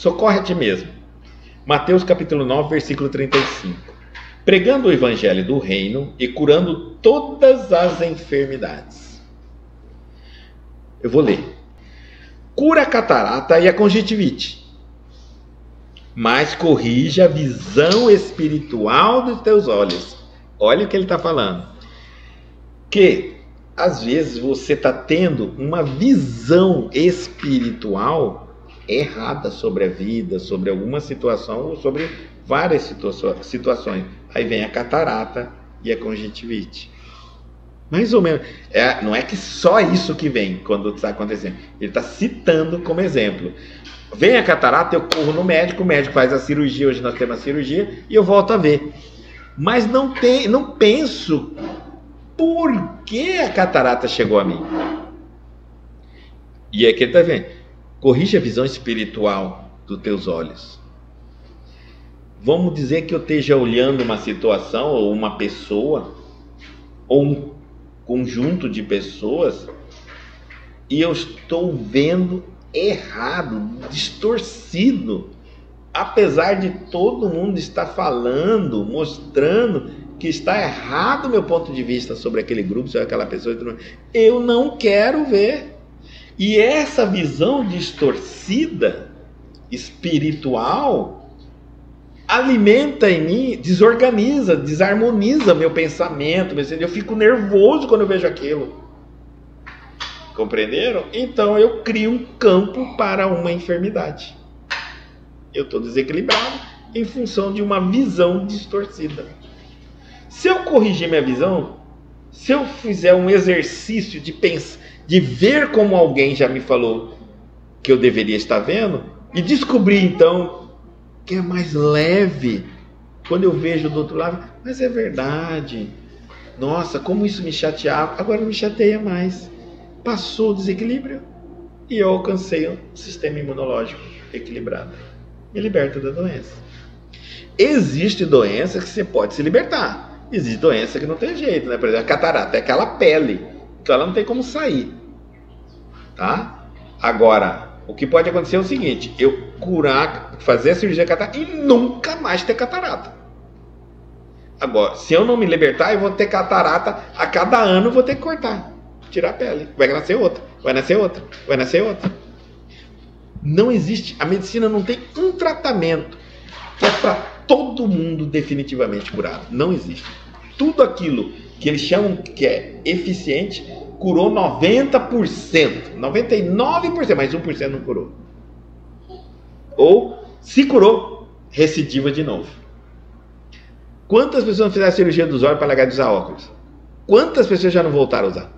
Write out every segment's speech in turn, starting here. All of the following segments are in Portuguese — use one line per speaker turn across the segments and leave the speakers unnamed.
socorre a ti mesmo. Mateus capítulo 9, versículo 35. Pregando o evangelho do reino e curando todas as enfermidades. Eu vou ler. Cura a catarata e a conjuntivite, mas corrige a visão espiritual dos teus olhos. Olha o que ele está falando. Que às vezes você está tendo uma visão espiritual errada sobre a vida, sobre alguma situação ou sobre várias situações. Aí vem a catarata e a conjuntivite. Mais ou menos. Não é que só isso que vem quando está acontecendo. Ele está citando como exemplo. Vem a catarata, eu corro no médico, o médico faz a cirurgia, hoje nós temos a cirurgia, e eu volto a ver. Mas não penso por que a catarata chegou a mim. E é que ele está vendo. Corrige a visão espiritual dos teus olhos. Vamos dizer que eu esteja olhando uma situação, ou uma pessoa, ou um conjunto de pessoas, e eu estou vendo errado, distorcido, apesar de todo mundo estar falando, mostrando que está errado o meu ponto de vista sobre aquele grupo, sobre aquela pessoa, eu não quero ver. E essa visão distorcida, espiritual, alimenta em mim, desorganiza, desarmoniza meu pensamento, eu fico nervoso quando eu vejo aquilo. Compreenderam? Então eu crio um campo para uma enfermidade. Eu estou desequilibrado em função de uma visão distorcida. Se eu corrigir minha visão, se eu fizer um exercício de pensar, de ver como alguém já me falou que eu deveria estar vendo, e descobrir então que é mais leve, quando eu vejo do outro lado, mas é verdade, nossa, como isso me chateava, agora não me chateia mais, passou o desequilíbrio e eu alcancei um sistema imunológico equilibrado, me liberta da doença. Existe doença que você pode se libertar, existe doença que não tem jeito, né? Por exemplo, a catarata é aquela pele, então ela não tem como sair, tá? Agora, o que pode acontecer é o seguinte, eu curar, fazer a cirurgia de catarata e nunca mais ter catarata. Agora, se eu não me libertar, eu vou ter catarata, a cada ano eu vou ter que cortar, tirar a pele, vai nascer outra, vai nascer outra, vai nascer outra. Não existe, a medicina não tem um tratamento que é para todo mundo definitivamente curado, não existe. Tudo aquilo que eles chamam que é eficiente, curou 90%, 99%, mas 1% não curou. Ou, se curou, recidiva de novo. Quantas pessoas fizeram a cirurgia dos olhos para largar de usar óculos? Quantas pessoas já não voltaram a usar?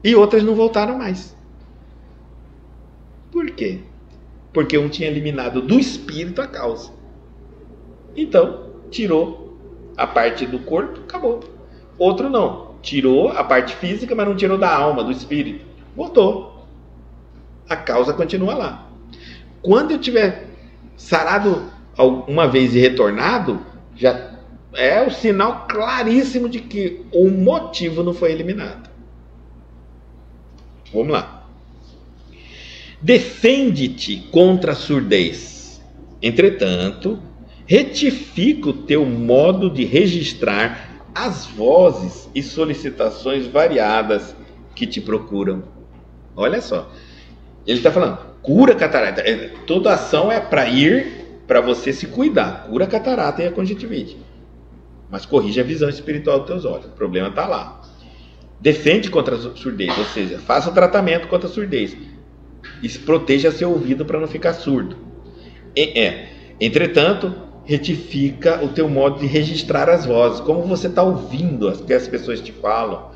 E outras não voltaram mais. Por quê? Porque um tinha eliminado do espírito a causa. Então, tirou a parte do corpo, acabou. Outro não. Tirou a parte física, mas não tirou da alma, do espírito. Voltou. A causa continua lá. Quando eu tiver sarado uma vez e retornado, já é o sinal claríssimo de que o motivo não foi eliminado. Vamos lá. Defende-te contra a surdez. Entretanto, retifica o teu modo de registrar as vozes e solicitações variadas que te procuram. Olha só. Ele está falando, cura a catarata. Toda ação é para você se cuidar. Cura a catarata e a conjuntivite. Mas corrige a visão espiritual dos teus olhos. O problema está lá. Defende contra a surdez. Ou seja, faça o tratamento contra a surdez. E proteja seu ouvido para não ficar surdo. Entretanto, retifica o teu modo de registrar as vozes. Como você está ouvindo as que as pessoas te falam.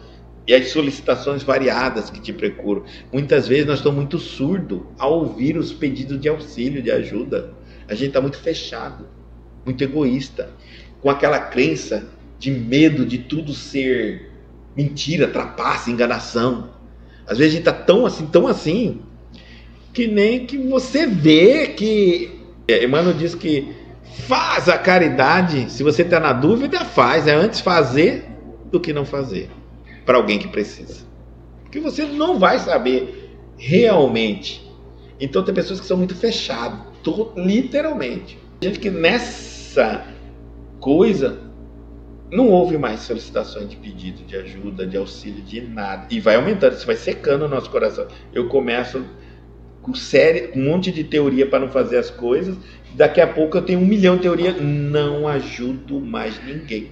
E as solicitações variadas que te procuram. Muitas vezes nós estamos muito surdos ao ouvir os pedidos de auxílio, de ajuda. A gente está muito fechado, muito egoísta, com aquela crença de medo de tudo ser mentira, trapaça, enganação. Às vezes a gente está tão assim, que nem que você vê que... Emmanuel diz que faz a caridade, se você está na dúvida, faz. É antes fazer do que não fazer. Para alguém que precisa. Porque você não vai saber realmente. Então tem pessoas que são muito fechadas. Literalmente. Gente que nessa coisa não houve mais solicitações de pedido, de ajuda, de auxílio, de nada. E vai aumentando, isso vai secando o nosso coração. Eu começo com um monte de teoria para não fazer as coisas. Daqui a pouco eu tenho 1 milhão de teorias. Não ajudo mais ninguém.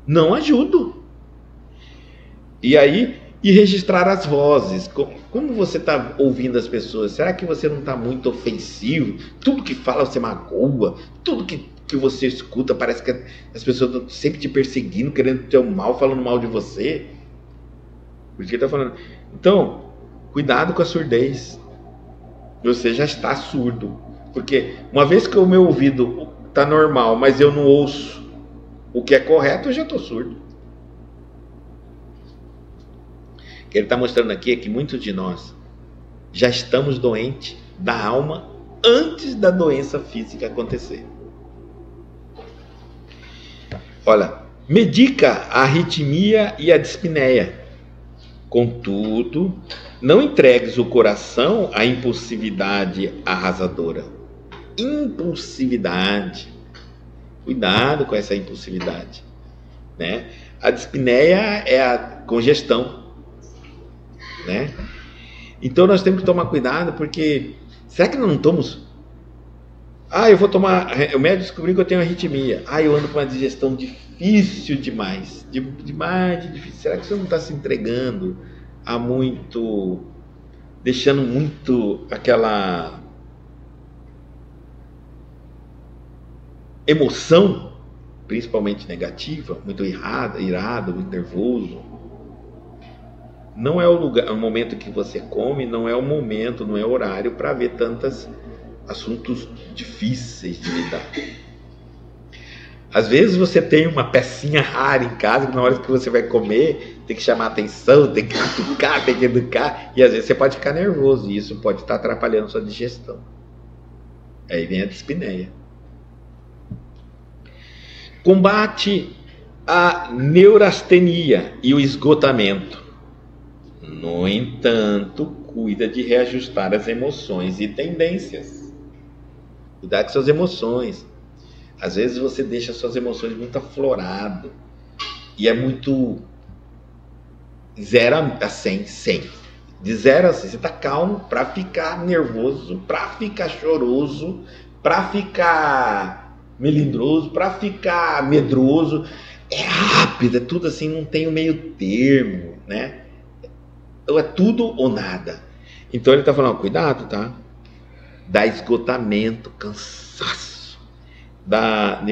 Não ajudo. E aí, e registrar as vozes. Como você está ouvindo as pessoas? Será que você não está muito ofensivo? Tudo que fala você magoa. Tudo que você escuta parece que as pessoas estão sempre te perseguindo, querendo ter o mal, falando mal de você. Porque está falando. Então, cuidado com a surdez. Você já está surdo. Porque uma vez que o meu ouvido está normal, mas eu não ouço o que é correto, eu já estou surdo. O que ele está mostrando aqui é que muitos de nós já estamos doentes da alma antes da doença física acontecer. Olha, medica a arritmia e a dispneia. Contudo, não entregues o coração à impulsividade arrasadora. Impulsividade. Cuidado com essa impulsividade, né? A dispneia é a congestão, né? Então nós temos que tomar cuidado, porque será que nós não estamos... eu vou tomar... O médico descobriu que eu tenho arritmia. Eu ando com uma digestão difícil demais. Demais de difícil. Será que você não está se entregando a muito... Deixando muito aquela emoção, principalmente negativa, muito irado, muito nervoso? Não é o momento que você come, não é o momento, não é o horário para ver tantos assuntos difíceis de lidar. Às vezes você tem uma pecinha rara em casa, que na hora que você vai comer, tem que chamar atenção, tem que cutucar, tem que educar, e às vezes você pode ficar nervoso, e isso pode estar atrapalhando sua digestão. Aí vem a dispneia. Combate a neurastenia e o esgotamento. No entanto, cuida de reajustar as emoções e tendências. Cuidar com suas emoções. Às vezes você deixa suas emoções muito aflorado. E é muito 0 a 100, 100. De 0 a 100, você está calmo para ficar nervoso, para ficar choroso, para ficar melindroso, para ficar medroso. É rápido, é tudo assim, não tem o meio termo, né? É tudo ou nada. Então ele está falando, cuidado, tá? Da esgotamento, cansaço, da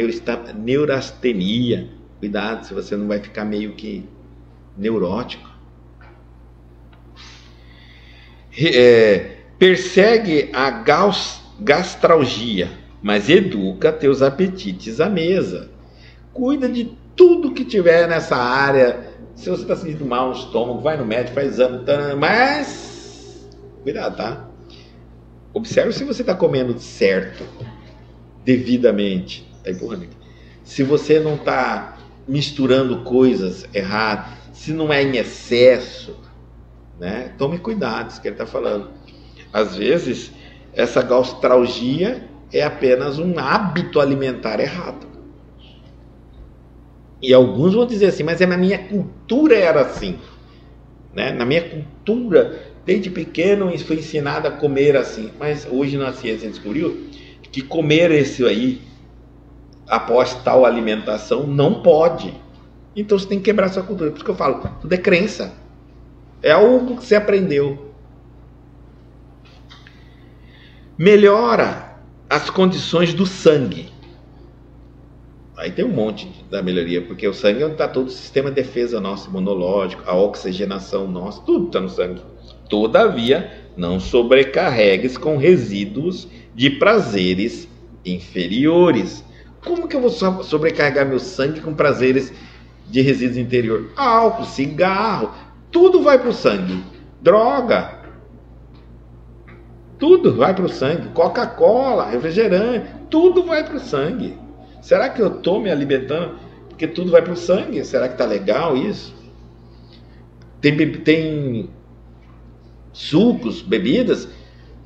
neurastenia. Cuidado, se você não vai ficar meio que neurótico. Persegue a gastralgia, mas educa teus apetites à mesa. Cuida de tudo que tiver nessa área. Se você está sentindo mal no estômago, vai no médico, faz exame, mas cuidado, tá? Observe se você está comendo certo, devidamente. Tá empurrando aqui. Se você não está misturando coisas erradas, se não é em excesso, né? Tome cuidado, isso que ele está falando. Às vezes, essa gastralgia é apenas um hábito alimentar errado. E alguns vão dizer assim, mas na minha cultura era assim, né? Na minha cultura, desde pequeno, foi ensinado a comer assim. Mas hoje na ciência descobriu que comer esse aí, após tal alimentação, não pode. Então você tem que quebrar sua cultura. Por isso que eu falo, tudo é crença. É algo que você aprendeu. Melhora as condições do sangue. Aí tem um monte da melhoria, porque o sangue é onde está todo o sistema de defesa nosso, imunológico, a oxigenação nossa, tudo está no sangue. Todavia, não sobrecarregues com resíduos de prazeres inferiores. Como que eu vou sobrecarregar meu sangue com prazeres de resíduos interiores? Álcool, cigarro, tudo vai para o sangue. Droga, tudo vai para o sangue. Coca-Cola, refrigerante, tudo vai para o sangue. Será que eu estou me alimentando porque tudo vai para o sangue? Será que está legal isso? Tem sucos, bebidas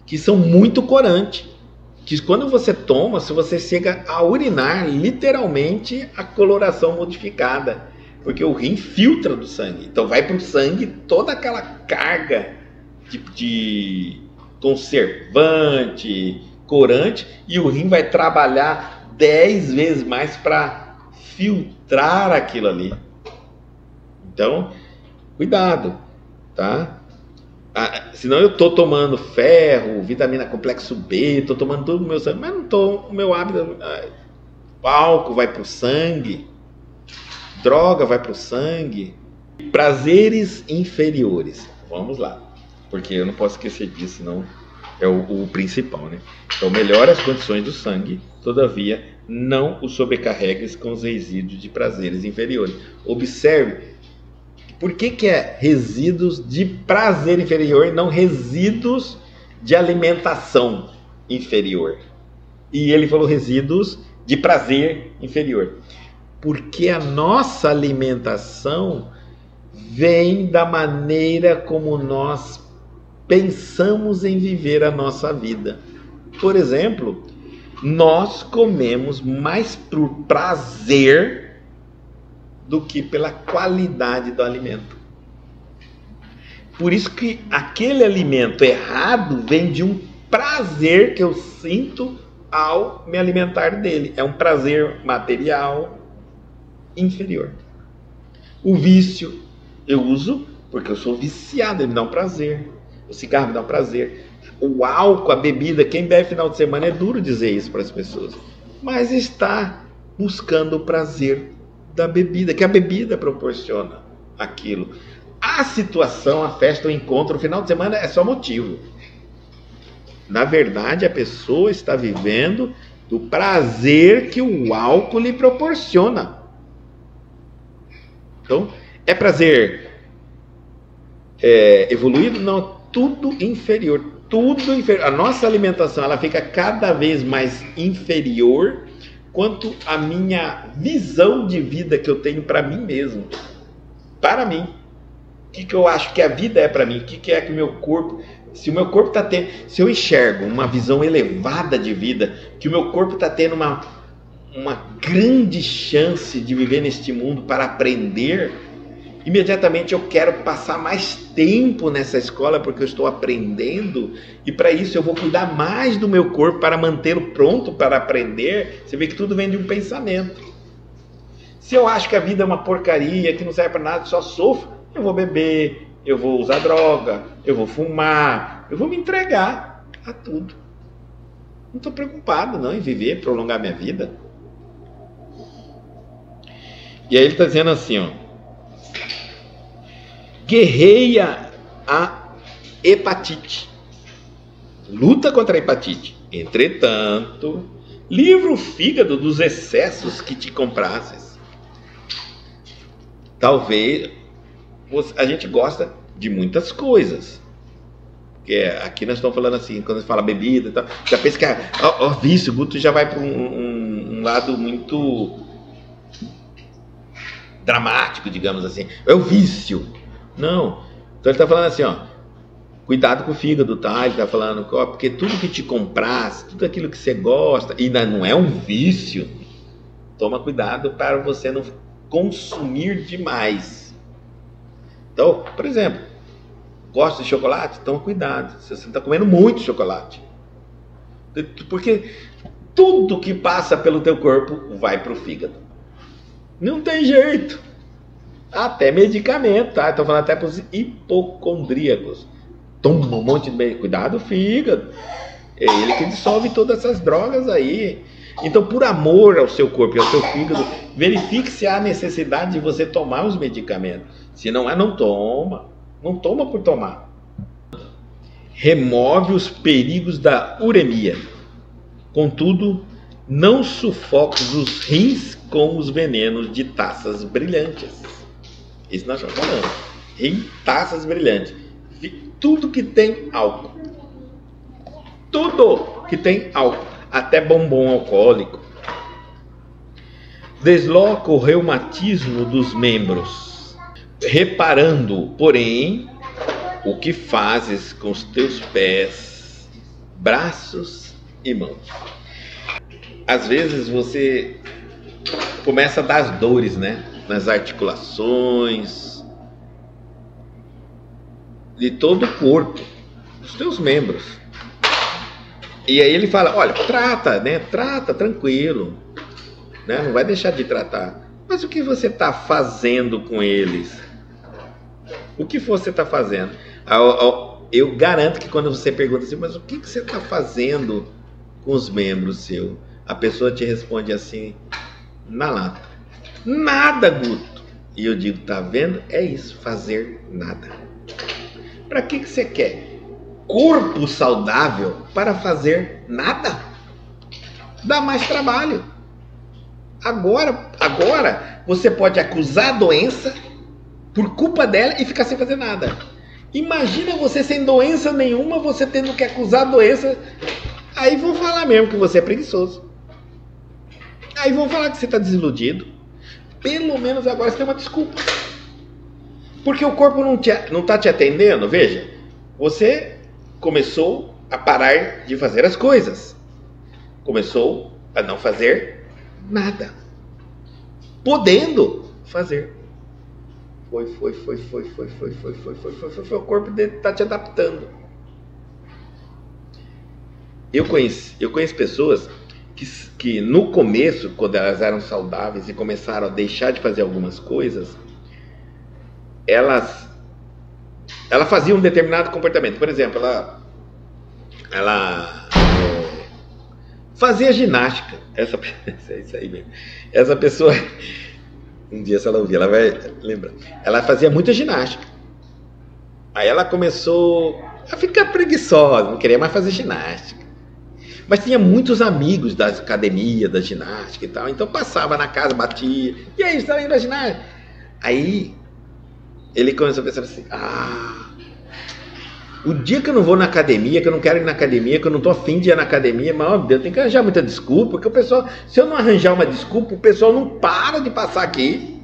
que são muito corantes. que quando você toma, se você chega a urinar, literalmente a coloração modificada, porque o rim filtra do sangue, então vai para o sangue toda aquela carga de conservante, corante, e o rim vai trabalhar 10 vezes mais para filtrar aquilo ali. Então, cuidado, tá? Senão eu tô tomando ferro, vitamina complexo B, tô tomando tudo no meu sangue, mas não tô, o meu hábito, o álcool vai pro sangue, droga vai pro sangue, prazeres inferiores, vamos lá, porque eu não posso esquecer disso, senão é o principal, né? Então melhora as condições do sangue, todavia não o sobrecarregues com os resíduos de prazeres inferiores. Observe. Por que é resíduos de prazer inferior e não resíduos de alimentação inferior? E ele falou resíduos de prazer inferior. Porque a nossa alimentação vem da maneira como nós pensamos em viver a nossa vida. Por exemplo, nós comemos mais por prazer do que pela qualidade do alimento. Por isso que aquele alimento errado vem de um prazer que eu sinto ao me alimentar dele. É um prazer material inferior. O vício eu uso porque eu sou viciado, ele me dá um prazer. O cigarro me dá um prazer. O álcool, a bebida, quem bebe final de semana, é duro dizer isso para as pessoas, mas está buscando o prazer da bebida, que a bebida proporciona aquilo. A situação, a festa, o encontro, o final de semana é só motivo. Na verdade, a pessoa está vivendo do prazer que o álcool lhe proporciona. Então, é prazer evoluído? Não, tudo inferior. Tudo inferior. A nossa alimentação, ela fica cada vez mais inferior quanto à minha visão de vida que eu tenho para mim mesmo. Para mim. O que eu acho que a vida é para mim? O que é que o meu corpo... Se o meu corpo está tendo... Se eu enxergo uma visão elevada de vida, que o meu corpo está tendo uma grande chance de viver neste mundo para aprender, imediatamente eu quero passar mais tempo nessa escola porque eu estou aprendendo, e para isso eu vou cuidar mais do meu corpo para mantê-lo pronto para aprender. Você vê que tudo vem de um pensamento. Se eu acho que a vida é uma porcaria, que não serve para nada, só sofro, eu vou beber, eu vou usar droga, eu vou fumar, eu vou me entregar a tudo. Não estou preocupado não em viver, prolongar minha vida. E aí ele está dizendo assim, ó: guerreia a hepatite, luta contra a hepatite. Entretanto, livra o fígado dos excessos que te comprases. Talvez a gente gosta de muitas coisas, porque aqui nós estamos falando assim, quando a gente fala bebida e tal, já pensa que vício, o Guto já vai para um lado muito dramático, digamos assim, é o vício. Não, então ele está falando assim, ó, cuidado com o fígado, tá? Ele está falando, ó, porque tudo que te comprasse, tudo aquilo que você gosta, e não é um vício, toma cuidado para você não consumir demais. Então, por exemplo, gosta de chocolate? Toma cuidado, você está comendo muito chocolate, porque tudo que passa pelo teu corpo vai para o fígado, não tem jeito. Até medicamento, tá? Estou falando até para os hipocondríacos. Toma um monte de... Cuidado, fígado. É ele que dissolve todas essas drogas aí. Então, por amor ao seu corpo e ao seu fígado, verifique se há necessidade de você tomar os medicamentos. Se não há, não toma. Não toma por tomar. Remove os perigos da uremia. Contudo, não sufoques os rins com os venenos de taças brilhantes. Isso nós estamos falando. Em taças brilhantes. Tudo que tem álcool. Tudo que tem álcool. Até bombom alcoólico. Desloca o reumatismo dos membros. Reparando, porém, o que fazes com os teus pés, braços Irmão, às vezes você começa a dar as dores, né? Nas articulações, de todo o corpo, dos teus membros. E aí ele fala, olha, trata, né? Trata, tranquilo, né? Não vai deixar de tratar. Mas o que você está fazendo com eles? O que você está fazendo? Eu garanto que quando você pergunta assim, mas o que você está fazendo com os membros seus? A pessoa te responde assim, na lata. Nada, Guto. E eu digo, tá vendo? É isso, fazer nada. Para que você quer? Corpo saudável para fazer nada? Dá mais trabalho. Agora você pode acusar a doença por culpa dela e ficar sem fazer nada. Imagina você sem doença nenhuma, você tendo que acusar a doença. Aí vão falar mesmo que você é preguiçoso. Aí vão falar que você está desiludido. Pelo menos agora você tem uma desculpa. Porque o corpo não está te atendendo. Veja, você começou a parar de fazer as coisas. Começou a não fazer nada. Podendo fazer. Foi. O corpo dele está te adaptando. Eu conheço pessoas que no começo, quando elas eram saudáveis e começaram a deixar de fazer algumas coisas, ela fazia um determinado comportamento. Por exemplo, ela fazia ginástica. É isso aí mesmo. Essa pessoa, um dia se ela ouvir, ela vai lembrar. Ela fazia muita ginástica. Aí ela começou a ficar preguiçosa, não queria mais fazer ginástica. Mas tinha muitos amigos da academia, da ginástica e tal. Então passava na casa, batia. E aí, você tá indo pra ginástica? Aí ele começou a pensar assim, o dia que eu não vou na academia, que eu não quero ir na academia, que eu não tô afim de ir na academia, mas, ó Deus, tem que arranjar muita desculpa, porque o pessoal, se eu não arranjar uma desculpa, o pessoal não para de passar aqui.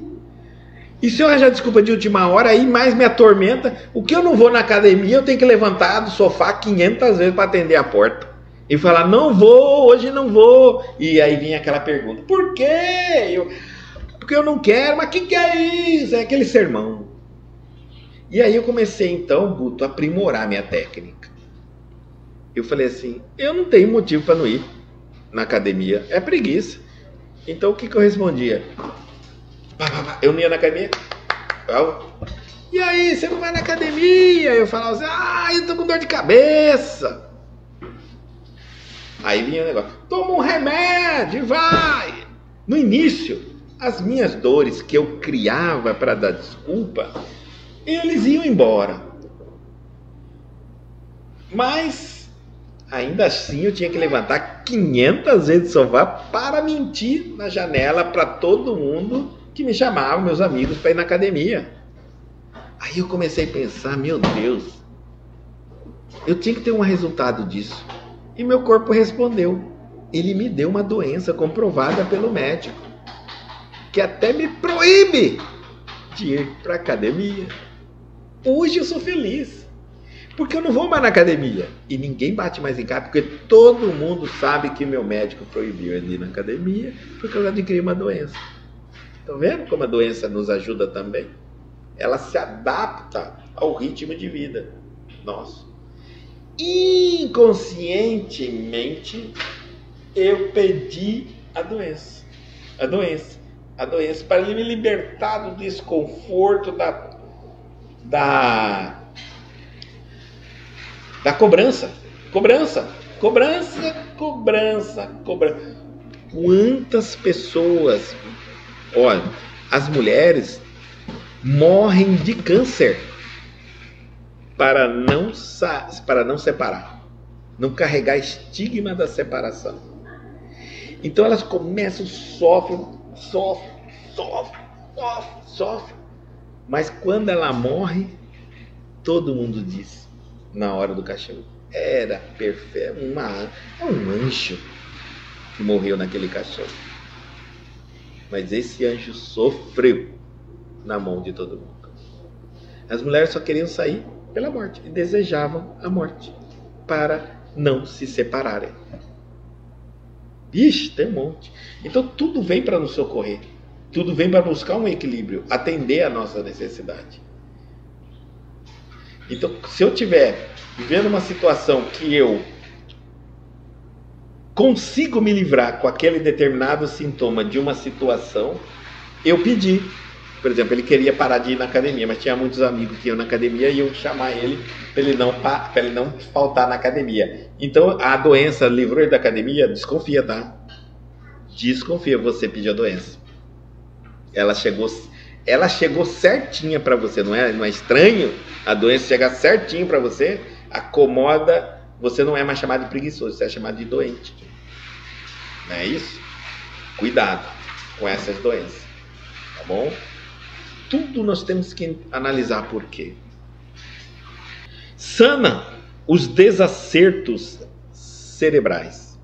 E se eu arranjar desculpa de última hora, aí mais me atormenta. O que eu não vou na academia, eu tenho que levantar do sofá 500 vezes para atender a porta. E falar, não vou, hoje não vou. E aí vinha aquela pergunta, por quê? Porque eu não quero, mas o que é isso? É aquele sermão. E aí eu comecei então, Guto, a aprimorar minha técnica. Eu falei assim, eu não tenho motivo para não ir na academia, é preguiça. Então o que eu respondia? Eu não ia na academia. E aí, você não vai na academia? Eu falava assim, eu tô com dor de cabeça. Aí vinha o negócio, toma um remédio e vai. No início, as minhas dores que eu criava para dar desculpa, eles iam embora. Mas, ainda assim, eu tinha que levantar 500 vezes do sofá para mentir na janela para todo mundo que me chamava, meus amigos, para ir na academia. Aí eu comecei a pensar, meu Deus, eu tinha que ter um resultado disso. E meu corpo respondeu. Ele me deu uma doença comprovada pelo médico, que até me proíbe de ir para a academia. Hoje eu sou feliz, porque eu não vou mais na academia. E ninguém bate mais em casa, porque todo mundo sabe que meu médico proibiu de ir na academia, porque eu adquiri uma doença. Estão vendo como a doença nos ajuda também? Ela se adapta ao ritmo de vida nosso. Inconscientemente, eu pedi a doença para me libertar do desconforto da cobrança. Quantas pessoas, olha, as mulheres morrem de câncer para não separar, não carregar estigma da separação. Então elas começam, sofrem, mas quando ela morre, todo mundo diz, na hora do caixão, era perfeito, é um anjo que morreu naquele caixão. Mas esse anjo sofreu na mão de todo mundo. As mulheres só queriam sair pela morte e desejavam a morte para não se separarem. Ixi, tem um monte. Então tudo vem para nos socorrer. Tudo vem para buscar um equilíbrio, atender a nossa necessidade. Então, se eu estiver vivendo uma situação que eu consigo me livrar com aquele determinado sintoma de uma situação, eu pedi. Por exemplo, ele queria parar de ir na academia, mas tinha muitos amigos que iam na academia e eu chamar ele para ele não faltar na academia. Então, a doença livrou ele da academia? Desconfia, tá? Desconfia, você pediu a doença. Ela chegou certinha para você, não é estranho? A doença chegar certinho para você, acomoda, você não é mais chamado de preguiçoso, você é chamado de doente. Não é isso? Cuidado com essas doenças, tá bom? Tudo nós temos que analisar por quê. Sana os desacertos cerebrais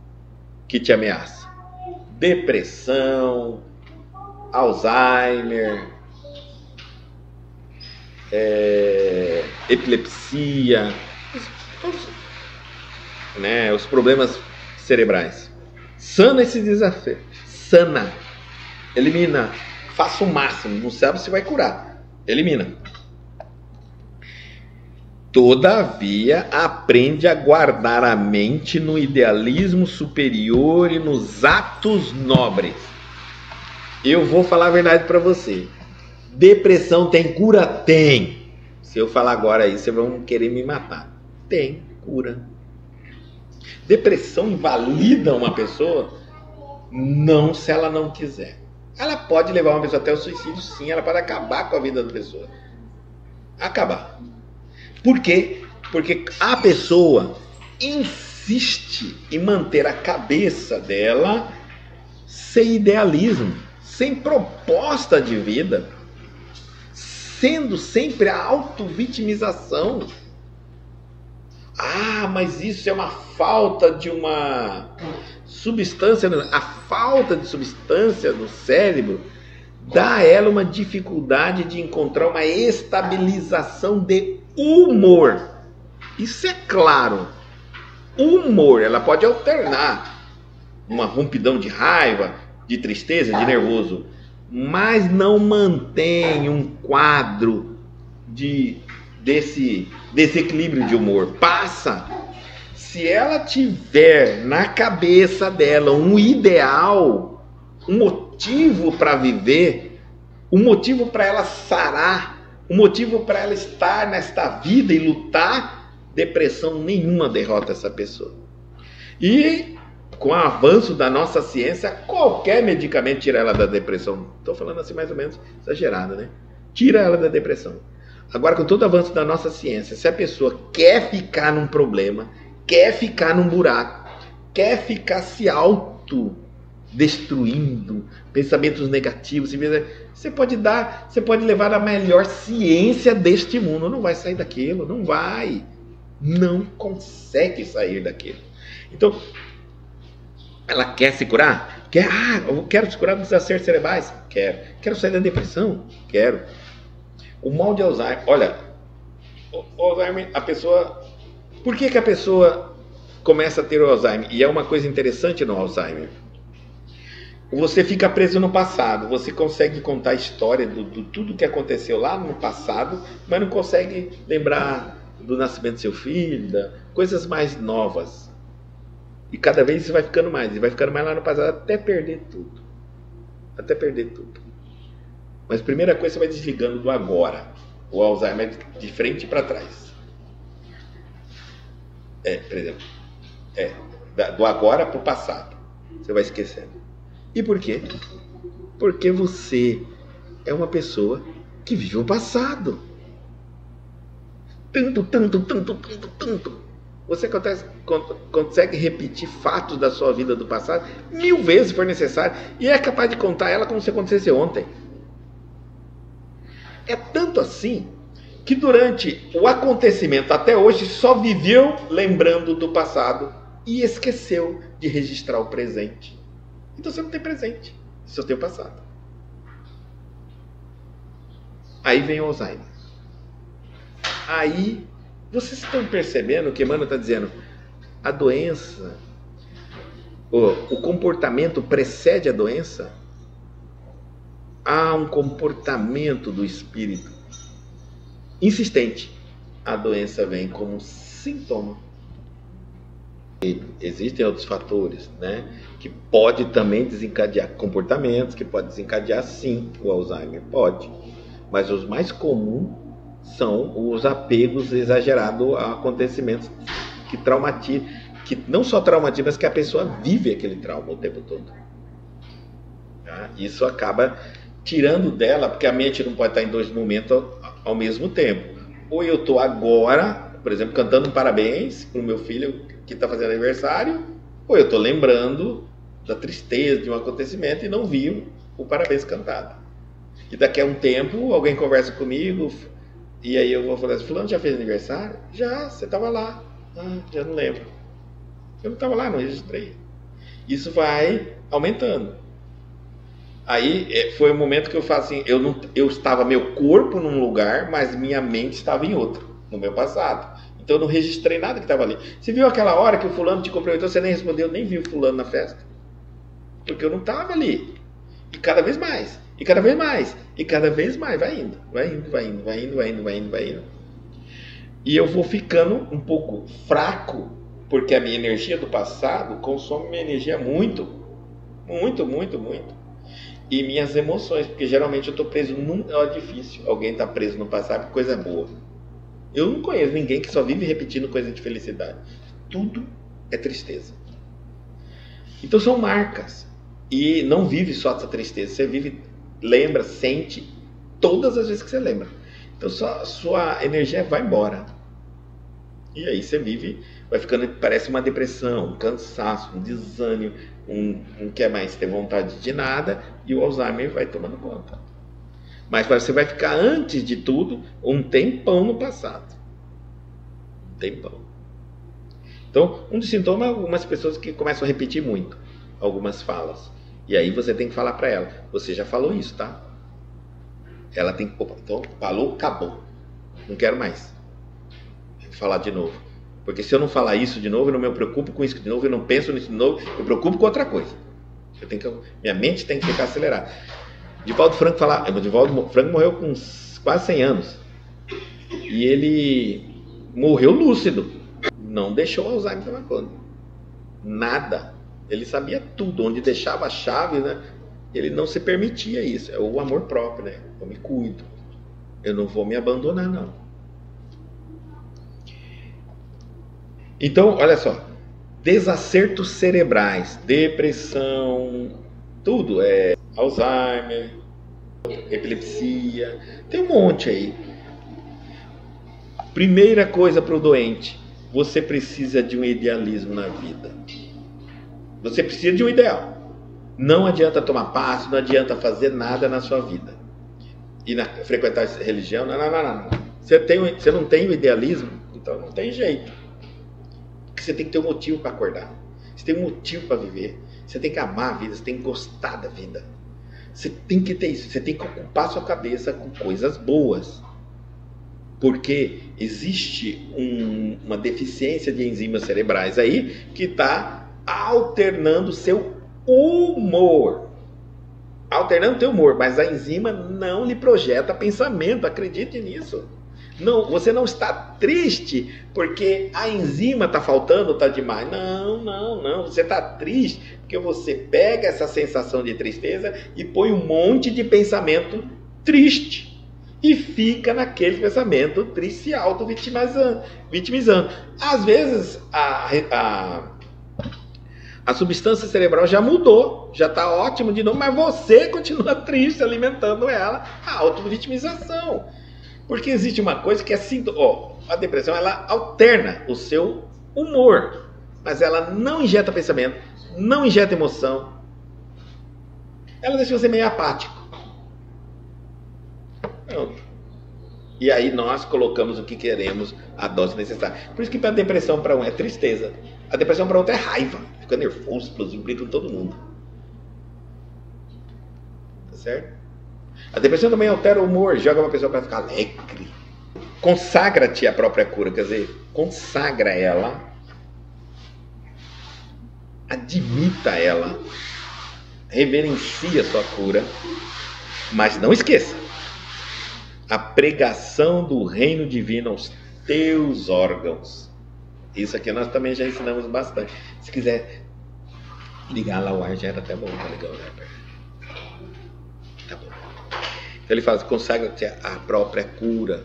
que te ameaçam. Depressão, Alzheimer, epilepsia, os problemas cerebrais. Sana esse desafio. Sana. Elimina. Faça o máximo. Não sabe se vai curar. Elimina. Todavia, aprende a guardar a mente no idealismo superior e nos atos nobres. Eu vou falar a verdade para você. Depressão tem cura? Tem. Se eu falar agora aí, vocês vão querer me matar. Tem cura. Depressão invalida uma pessoa? Não, se ela não quiser. Ela pode levar uma pessoa até o suicídio, sim. Ela pode acabar com a vida da pessoa. Acabar. Por quê? Porque a pessoa insiste em manter a cabeça dela sem idealismo, sem proposta de vida, sendo sempre a auto-vitimização. Ah, mas isso é uma falta de uma substância. A falta de substância no cérebro dá a ela uma dificuldade de encontrar uma estabilização de humor. Isso é claro. Humor, ela pode alternar uma rompidão de raiva, de tristeza, de nervoso, mas não mantém um quadro desse equilíbrio de humor. Passa. Se ela tiver na cabeça dela um ideal, um motivo para viver, um motivo para ela sarar, um motivo para ela estar nesta vida e lutar, depressão nenhuma derrota essa pessoa. E com o avanço da nossa ciência, qualquer medicamento tira ela da depressão. Estou falando assim mais ou menos exagerado, né? Tira ela da depressão. Agora, com todo o avanço da nossa ciência, se a pessoa quer ficar num problema, quer ficar num buraco, quer ficar se autodestruindo, pensamentos negativos, você pode levar a melhor ciência deste mundo, não vai sair daquilo, não vai, não consegue sair daquilo. Então, ela quer se curar? Eu quero se curar dos desacertos cerebrais? Quero sair da depressão? Quero. O mal de Alzheimer, olha, o Alzheimer, a pessoa... Por que a pessoa começa a ter o Alzheimer? E é uma coisa interessante no Alzheimer. Você fica preso no passado. Você consegue contar a história de tudo que aconteceu lá no passado, mas não consegue lembrar do nascimento do seu filho, coisas mais novas. E cada vez isso vai ficando mais. E vai ficando mais lá no passado até perder tudo. Até perder tudo. Mas a primeira coisa, você vai desligando do agora. O Alzheimer de frente para trás. Por exemplo, do agora para o passado. Você vai esquecendo. E por quê? Porque você é uma pessoa que vive o passado. Tanto. Você consegue repetir fatos da sua vida do passado 1000 vezes se for necessário. E é capaz de contar ela como se acontecesse ontem. É tanto assim que durante o acontecimento até hoje só viveu lembrando do passado e esqueceu de registrar o presente. Então você não tem presente, só tem o passado. Aí vem o Alzheimer. Aí vocês estão percebendo que Emmanuel está dizendo, a doença, o comportamento precede a doença, há um comportamento do espírito insistente. A doença vem como sintoma. Existem outros fatores, né, que pode também desencadear comportamentos, que pode desencadear sim o Alzheimer, pode. Mas os mais comuns são os apegos exagerados a acontecimentos que traumatizam, que não só traumatizam, mas que a pessoa vive aquele trauma o tempo todo. Tá? Isso acaba tirando dela, porque a mente não pode estar em dois momentos ao mesmo tempo. Ou eu estou agora, por exemplo, cantando um parabéns para o meu filho que está fazendo aniversário, ou eu estou lembrando da tristeza de um acontecimento e não vi o parabéns cantado. E daqui a um tempo alguém conversa comigo e aí eu vou falar assim: fulano já fez aniversário? Já, você estava lá. Ah, já não lembro. Eu não estava lá, não registrei. Isso vai aumentando. Aí foi o momento que eu falo assim, eu estava meu corpo num lugar, mas minha mente estava em outro, no meu passado. Então eu não registrei nada que estava ali. Você viu aquela hora que o fulano te cumprimentou, você nem respondeu, nem viu o fulano na festa? Porque eu não estava ali. E cada vez mais, e cada vez mais, e cada vez mais, vai indo. E eu vou ficando um pouco fraco, porque a minha energia do passado consome minha energia muito. E minhas emoções, porque geralmente eu estou preso é difícil alguém estar preso no passado, coisa boa. Eu não conheço ninguém que só vive repetindo coisa de felicidade. Tudo é tristeza. Então são marcas. E não vive só essa tristeza. Você vive, lembra, sente todas as vezes que você lembra. Então sua energia vai embora. E aí você vive, vai ficando, parece uma depressão, um cansaço, um desânimo, não quer mais ter vontade de nada, e o Alzheimer vai tomando conta. Mas você vai ficar, antes de tudo, um tempão no passado. Um tempão. Então, um dos sintomas é algumas pessoas que começam a repetir muito algumas falas. E aí você tem que falar para ela: você já falou isso, tá? Ela tem que... Opa, então, falou, acabou. Não quero mais. Vou falar de novo. Porque se eu não falar isso de novo, eu não me preocupo com isso de novo, eu não penso nisso de novo, eu me preocupo com outra coisa. Minha mente tem que ficar acelerada. Divaldo Franco fala, Divaldo Franco morreu com quase 100 anos. E ele morreu lúcido. Não deixou o Alzheimer tomar conta. Nada. Ele sabia tudo. Onde deixava a chave, né? Ele não se permitia isso. É o amor próprio, né? Eu me cuido. Eu não vou me abandonar, não. Então, olha só. Desacertos cerebrais, depressão, tudo é Alzheimer, epilepsia, tem um monte aí. Primeira coisa para o doente: você precisa de um idealismo na vida. Você precisa de um ideal. Não adianta tomar passe, não adianta fazer nada na sua vida. E frequentar religião, não. Você não tem o idealismo, então não tem jeito. Porque você tem que ter um motivo para acordar. Você tem um motivo para viver. Você tem que amar a vida, você tem que gostar da vida. Você tem que ter isso, você tem que ocupar sua cabeça com coisas boas. Porque existe uma deficiência de enzimas cerebrais aí que está alternando seu humor. Alternando teu humor, mas a enzima não lhe projeta pensamento, acredite nisso. Não, você não está triste porque a enzima está faltando, está demais. Não. Você está triste porque você pega essa sensação de tristeza e põe um monte de pensamento triste. E fica naquele pensamento triste, se auto-vitimizando. Às vezes a substância cerebral já mudou, já está ótimo de novo, mas você continua triste, alimentando ela, a auto-vitimização. Porque existe uma coisa que é assim, a depressão, ela alterna o seu humor, mas ela não injeta pensamento, não injeta emoção, ela deixa você meio apático. Pronto. E aí nós colocamos o que queremos, a dose necessária. Por isso que a depressão para um é tristeza, a depressão para outro é raiva, fica nervoso, explosivo, briga com todo mundo. Tá certo? A depressão também altera o humor, joga uma pessoa para ficar alegre. Consagra-te a própria cura, quer dizer, consagra ela admita ela, reverencie a sua cura, mas não esqueça, a pregação do reino divino aos teus órgãos. Isso aqui nós também já ensinamos bastante. Se quiser ligar lá o ar, já era até bom para ligar o ar. Tá bom. Então ele fala, consagra-te a própria cura.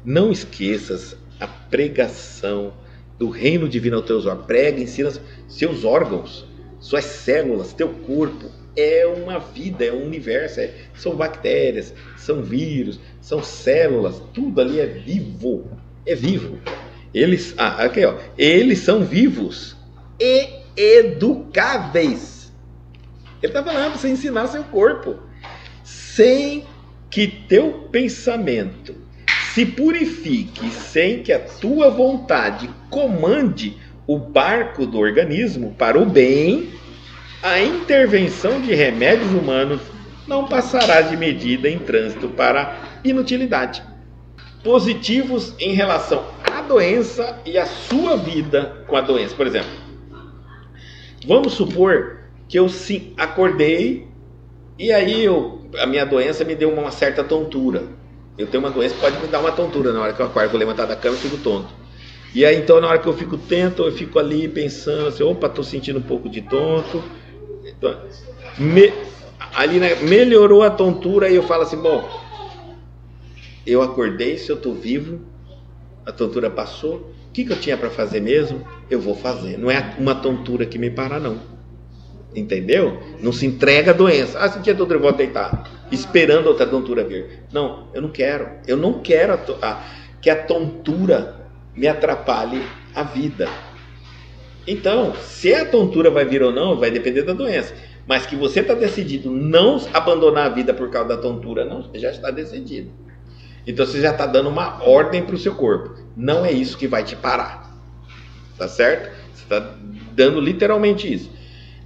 Não esqueças a pregação do reino divino aos teus órgãos. Prega, ensina seus órgãos, suas células, teu corpo. É uma vida, é um universo. São bactérias, são vírus, são células. Tudo ali é vivo. É vivo. Eles, aqui, ó, eles são vivos e educáveis. Ele está falando para você ensinar seu corpo. Sem que teu pensamento se purifique, sem que a tua vontade comande o barco do organismo para o bem, a intervenção de remédios humanos não passará de medida em trânsito para inutilidade. Positivos em relação à doença e à sua vida com a doença. Por exemplo, vamos supor que eu acordei e aí a minha doença me deu uma certa tontura. Eu tenho uma doença que pode me dar uma tontura na hora que eu acordo, vou levantar da cama e fico tonto. E aí então na hora que eu fico tento, eu fico ali pensando assim, opa, estou sentindo um pouco de tonto. Então, ali melhorou a tontura e eu falo assim, bom, eu acordei, se eu estou vivo, a tontura passou, o que eu tinha para fazer mesmo? Eu vou fazer. Não é uma tontura que me para, não. Entendeu? Não se entrega a doença. Se tinha tontura, eu vou deitar, esperando outra tontura vir. Não, eu não quero. Eu não quero que a tontura me atrapalhe a vida. Então, se a tontura vai vir ou não, vai depender da doença. Mas que você está decidido não abandonar a vida por causa da tontura, não, já está decidido. Então você já está dando uma ordem para o seu corpo. Não é isso que vai te parar. Tá certo? Você está dando literalmente isso.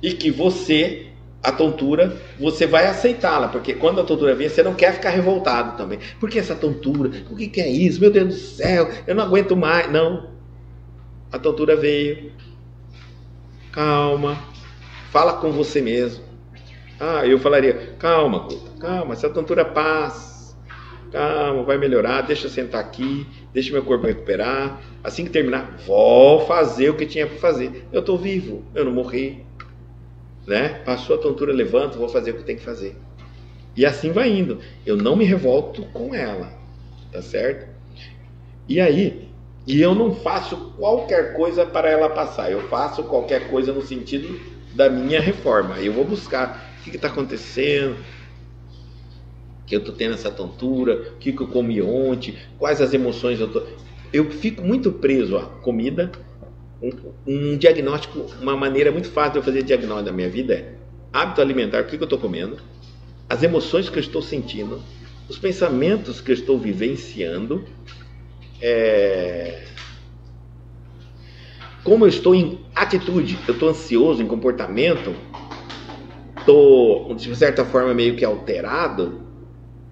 E que você, a tontura, você vai aceitá-la. Porque quando a tontura vem, você não quer ficar revoltado também. Por que essa tontura? O que é isso? Meu Deus do céu, eu não aguento mais. Não. A tontura veio. Calma. Fala com você mesmo. Eu falaria, calma, Guta, calma, essa tontura passa. Calma, vai melhorar, deixa eu sentar aqui, deixa meu corpo recuperar. Assim que terminar, vou fazer o que tinha para fazer. Eu estou vivo, eu não morri. Né? Passou a tontura, levanto, vou fazer o que tem que fazer. E assim vai indo. Eu não me revolto com ela. Tá certo? E aí, eu não faço qualquer coisa para ela passar. Eu faço qualquer coisa no sentido da minha reforma. Eu vou buscar o que está acontecendo, que eu estou tendo essa tontura, o que eu comi ontem, quais as emoções eu estou... Eu fico muito preso à comida. Um diagnóstico, uma maneira muito fácil de eu fazer diagnóstico da minha vida é hábito alimentar, o que eu estou comendo, as emoções que eu estou sentindo, os pensamentos que eu estou vivenciando, como eu estou em atitude, eu estou ansioso em comportamento, estou de certa forma meio que alterado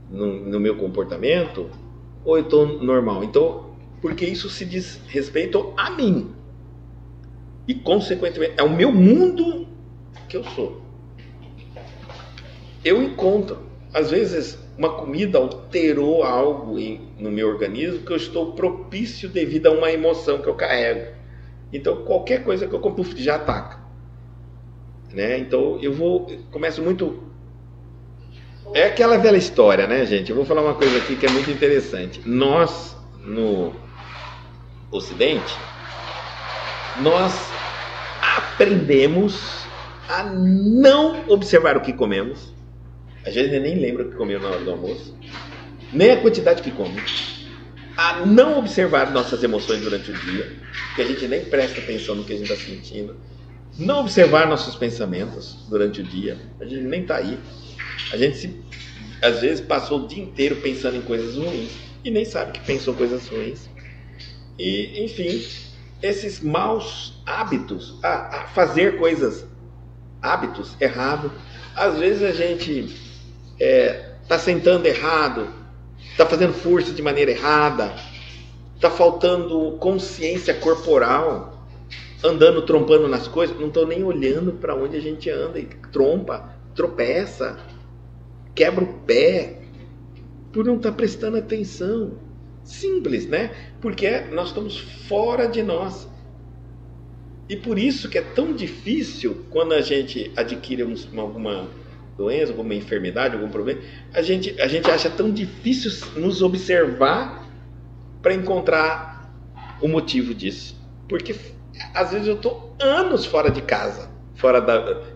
no meu comportamento, ou eu estou normal? Então, porque isso se diz respeito a mim. E, consequentemente, é o meu mundo que eu sou. Eu encontro, às vezes, uma comida alterou algo no meu organismo que eu estou propício devido a uma emoção que eu carrego. Então, qualquer coisa que eu como já ataca. Né? Então, começo muito... É aquela velha história, né, gente? Eu vou falar uma coisa aqui que é muito interessante. Nós, no Ocidente, nós aprendemos a não observar o que comemos. A gente nem lembra o que comeu na hora do almoço, nem a quantidade que come. A não observar nossas emoções durante o dia, que a gente nem presta atenção no que a gente está sentindo. Não observar nossos pensamentos durante o dia, a gente nem está aí. A gente às vezes passou o dia inteiro pensando em coisas ruins e nem sabe que pensou coisas ruins. E, enfim, esses maus hábitos, a fazer coisas, hábitos errados. Às vezes a gente está sentando errado, está fazendo força de maneira errada, está faltando consciência corporal. andando, trompando nas coisas, não estão nem olhando para onde a gente anda e tropeça, quebra o pé, por não estar prestando atenção. Simples, né? Porque nós estamos fora de nós. E por isso que é tão difícil, quando a gente adquire alguma doença, alguma enfermidade, algum problema, a gente acha tão difícil nos observar para encontrar o motivo disso. Porque às vezes eu estou anos fora de casa, fora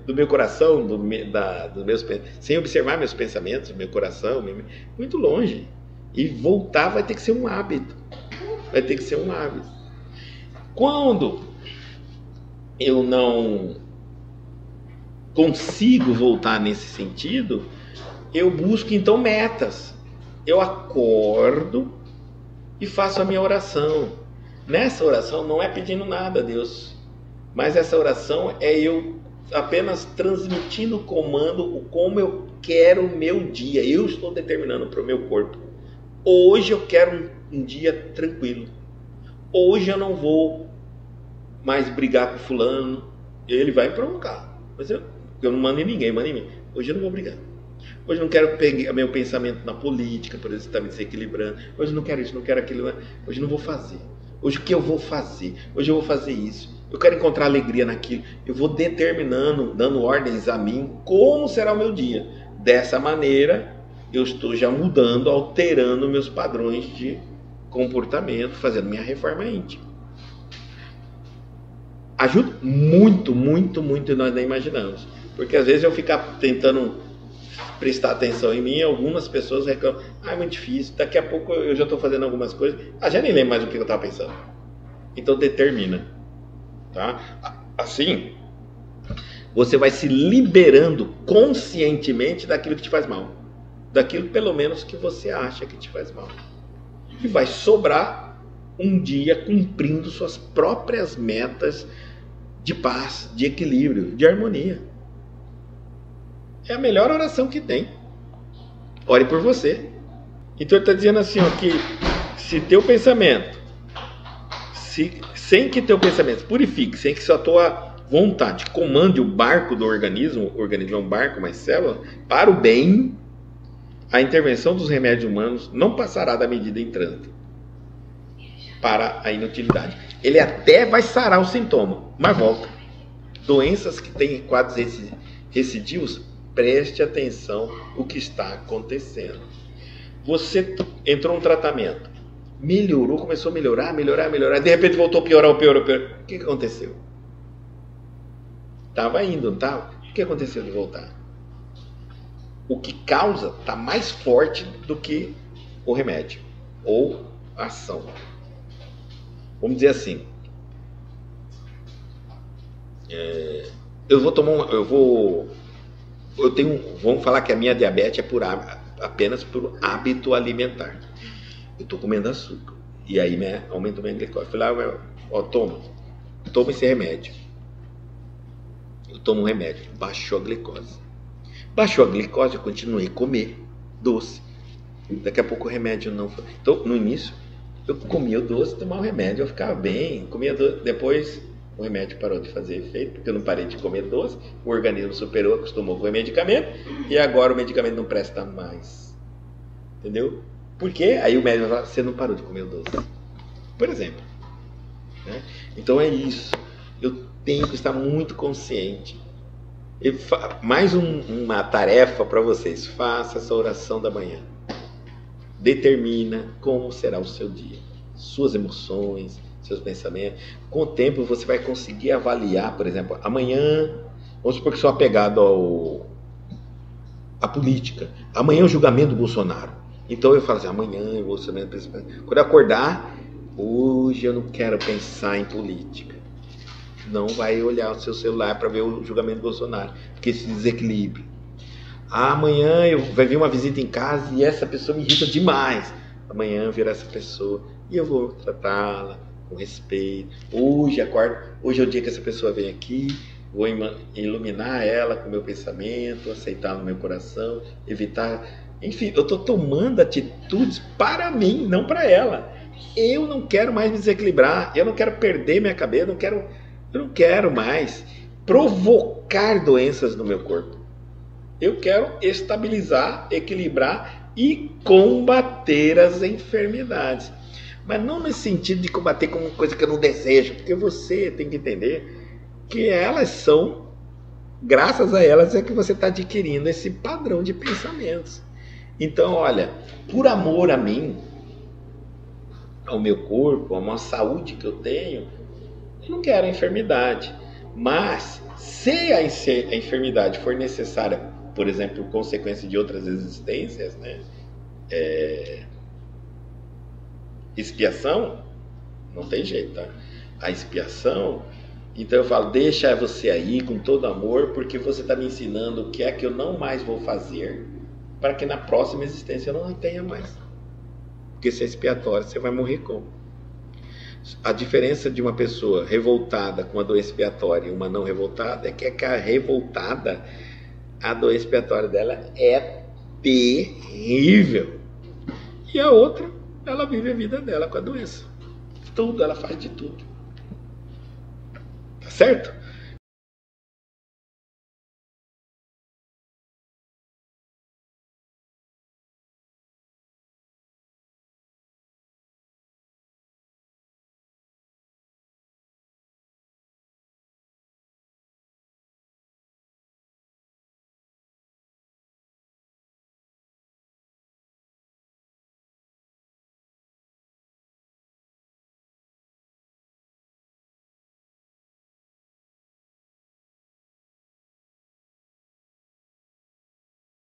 do meu coração, sem observar meus pensamentos, meu coração, muito longe. E voltar vai ter que ser um hábito. Vai ter que ser um hábito. Quando eu não consigo voltar nesse sentido, eu busco então metas. Eu acordo e faço a minha oração. Nessa oração não é pedindo nada a Deus, mas essa oração é eu apenas transmitindo o comando, como eu quero o meu dia. Eu estou determinando para o meu corpo. Hoje eu quero um dia tranquilo. Hoje eu não vou mais brigar com fulano. Ele vai provocar, mas eu não mando em ninguém, mando em mim. Hoje eu não vou brigar. Hoje eu não quero pegar meu pensamento na política, por isso está me desequilibrando. Hoje eu não quero isso, não quero aquilo. Hoje eu não vou fazer. Hoje o que eu vou fazer? Hoje eu vou fazer isso. Eu quero encontrar alegria naquilo. Eu vou determinando, dando ordens a mim, como será o meu dia. Dessa maneira, eu estou já mudando, alterando meus padrões de comportamento, fazendo minha reforma íntima. Ajuda muito, muito, muito, e nós nem imaginamos. Porque às vezes eu ficar tentando prestar atenção em mim, algumas pessoas reclamam, é muito difícil, daqui a pouco eu já estou fazendo algumas coisas, já nem lembro mais o que eu estava pensando. Então determina, tá? Assim, você vai se liberando conscientemente daquilo que te faz mal, daquilo pelo menos que você acha que te faz mal, e vai sobrar um dia cumprindo suas próprias metas de paz, de equilíbrio, de harmonia. É a melhor oração que tem. Ore por você. Então ele está dizendo assim, ó, que se teu pensamento, sem que teu pensamento purifique, sem que sua tua vontade comande o barco do organismo, o organismo é um barco, mas célula, para o bem, a intervenção dos remédios humanos não passará da medida em trânsito para a inutilidade. Ele até vai sarar o sintoma, mas volta. Doenças que têm quadros recidivos, preste atenção o que está acontecendo. Você entrou no tratamento, melhorou, começou a melhorar, de repente voltou a piorar. O que aconteceu? Estava indo, não estava? O que aconteceu de voltar? O que causa está mais forte do que o remédio ou a ação. Vamos dizer assim, vamos falar que a minha diabetes é apenas por hábito alimentar. Eu estou comendo açúcar e aí aumentou minha glicose. Eu falei, toma esse remédio. Eu tomo um remédio, baixou a glicose. Baixou a glicose, eu continuei a comer doce. Daqui a pouco o remédio não foi. Então, no início, eu comia o doce, tomava o remédio, eu ficava bem, comia doce. Depois o remédio parou de fazer efeito, porque eu não parei de comer doce, o organismo superou, acostumou com o medicamento, e agora o medicamento não presta mais. Entendeu? Por quê? Aí o médico fala, você não parou de comer o doce. Por exemplo. Né? Então é isso. Eu tenho que estar muito consciente. Mais uma tarefa para vocês. Faça essa oração da manhã. Determina como será o seu dia. Suas emoções, seus pensamentos. Com o tempo você vai conseguir avaliar, por exemplo, amanhã, vamos supor que sou apegado à política. Amanhã é o julgamento do Bolsonaro. Então eu falo assim, amanhã eu vou ser menos. Quando eu acordar, hoje eu não quero pensar em política. Não vai olhar o seu celular para ver o julgamento do Bolsonaro, porque esse desequilíbrio. Amanhã vai vir uma visita em casa e essa pessoa me irrita demais. Amanhã virá essa pessoa e eu vou tratá-la com respeito. Hoje é o dia que essa pessoa vem aqui, vou iluminar ela com o meu pensamento, aceitar no meu coração, evitar. Enfim, eu estou tomando atitudes para mim, não para ela. Eu não quero mais me desequilibrar, eu não quero perder minha cabeça, eu não quero Eu não quero mais provocar doenças no meu corpo. Eu quero estabilizar, equilibrar e combater as enfermidades. Mas não nesse sentido de combater como uma coisa que eu não desejo, porque você tem que entender que elas são, graças a elas é que você está adquirindo esse padrão de pensamentos. Então, olha, por amor a mim, ao meu corpo, a uma saúde que eu tenho, eu não quero a enfermidade. Mas, se a enfermidade for necessária, por exemplo, consequência de outras existências, né? Expiação, não tem jeito, tá? A expiação, então eu falo, deixa você aí com todo amor, porque você está me ensinando o que é que eu não mais vou fazer, para que na próxima existência eu não tenha mais. Porque se é expiatório, você vai morrer como? A diferença de uma pessoa revoltada com a dor expiatória e uma não revoltada é que a revoltada, a dor expiatória dela é terrível. E a outra, ela vive a vida dela com a doença. Tudo, ela faz de tudo. Tá certo?